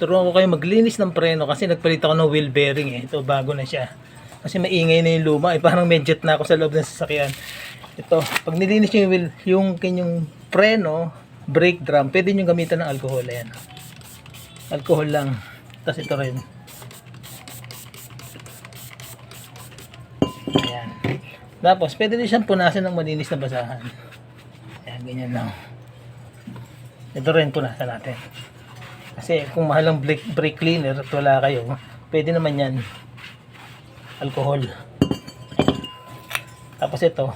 Turuan ko kayo maglinis ng preno kasi nagpalit ako ng wheel bearing eh. Ito bago na siya. Kasi maingay na yung luma eh. Parang medjet na ako sa loob ng sasakyan. Ito, pag nilinis nyo yung wheel, yung kanyang preno, brake drum, pwede nyo gamitan ng alcohol. Ayan. Alcohol lang. Tapos ito rin. Ayan. Tapos, pwede din siyang punasan ng malinis na basahan. Ayan, ganyan lang. Ito rin punasan natin. Kasi kung mahal ang brake cleaner at wala kayo, pwede naman yan. Alcohol. Tapos ito,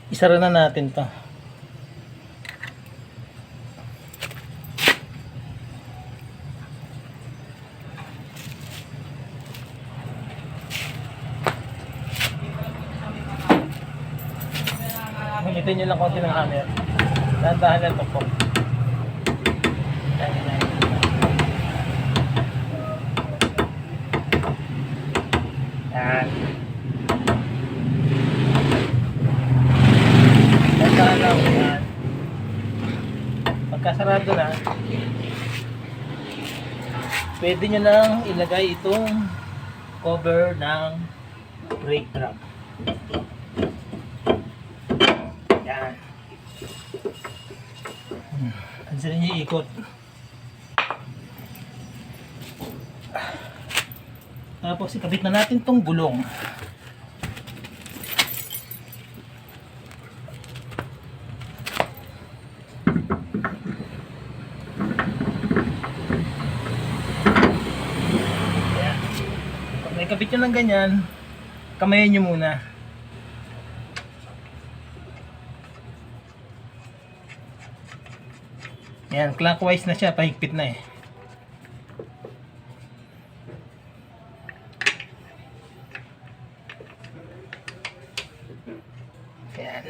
isara na natin to. Gamitin nyo lang konti ng hammer. Dahan-dahan lang ito po. Yan. Dahan-dahan lang. Yan. Pagkasarado na, pwede nyo lang ilagay itong cover ng brake drum. Yan. Pansin niyo ikot. Tapos ikabit na natin tong gulong. Ayan. Pag naikabit nyo ng ganyan, kamayin nyo muna. Ayan, clockwise na siya, pahigpit na eh. Ayan.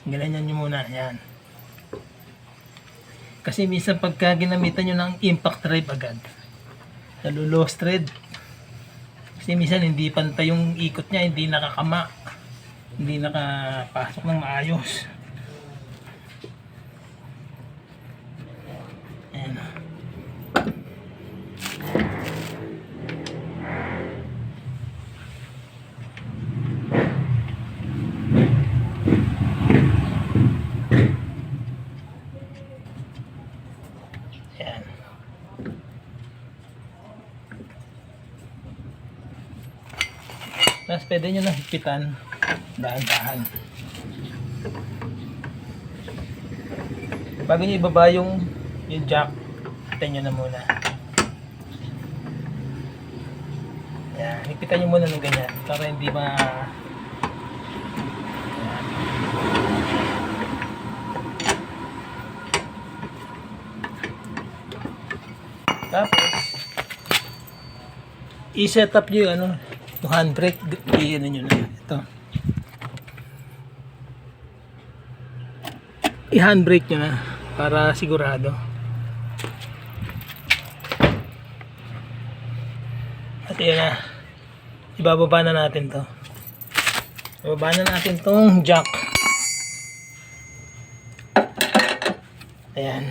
Ganyan nyo muna, ayan. Kasi minsan pagka ginamitan nyo ng impact drive agad, nalulost thread. Kasi minsan hindi pantay yung ikot niya, hindi nakakama. Hindi nakapasok ng maayos. Ayan. Ayan. Tapos pwede nyo na higpitan dahan-dahan. Bago nyo ibaba yung jack, higpitan nyo na muna. Ayan, higpitan nyo muna ng ganyan para hindi ma... Ayan. Tapos i-set up nyo yung yung handbrake, i-ano nyo na ito. I-handbrake nyo na para sigurado. At yun na, ibababa na natin to. Ibababa na natin tong jack. Ayan.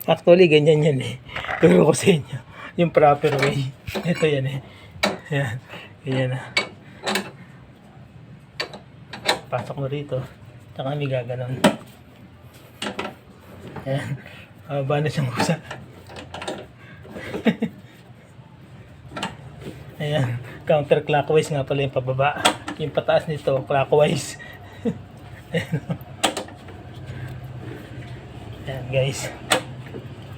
Actually, ganyan yan eh. Turo ko sa inyo. Yung proper way. Ito yan eh. Ayan. Ganyan na. Pasok mo rito. Tsaka kami gaganon. Ayan. Baba na siyang kusa. Ayan. Counterclockwise nga pala yung pababa. Yung pataas nito, clockwise. Ayan. Ayan guys.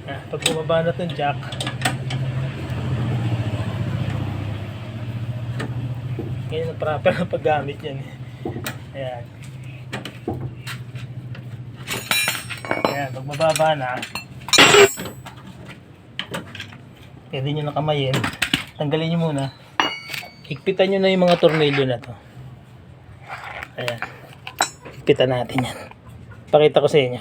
Pag bumaba na itong jack, ganyan ang proper na paggamit yan. Ayan. Ayan, pag mababa na, pwede nyo na kamayin. Tanggalin nyo muna. Higpitan nyo na yung mga tornilyo na to. Ayan. Higpitan natin yan. Pakita ko sa inyo.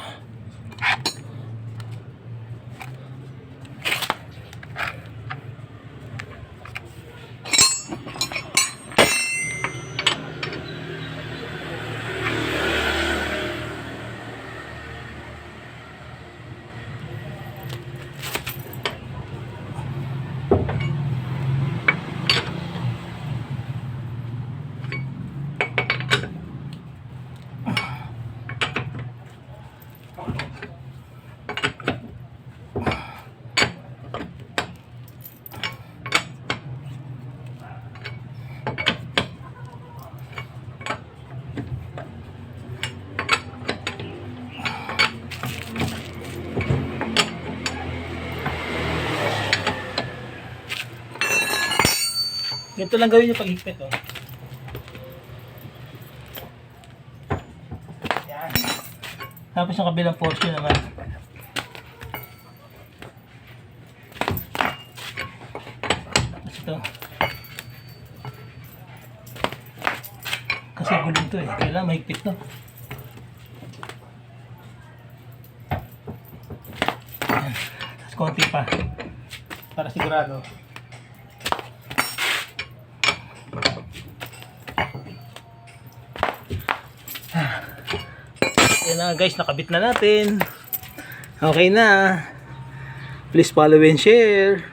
Ganito lang gawin yung paghigpit, oh. Yan. Tapos yung kabilang portion naman. Tapos ito. Kasi gulong to eh. Kailangan mahigpit to. Yan. Tapos konti pa. Para sigurado. Yan na guys, nakabit na natin. Okay na. Please follow and share.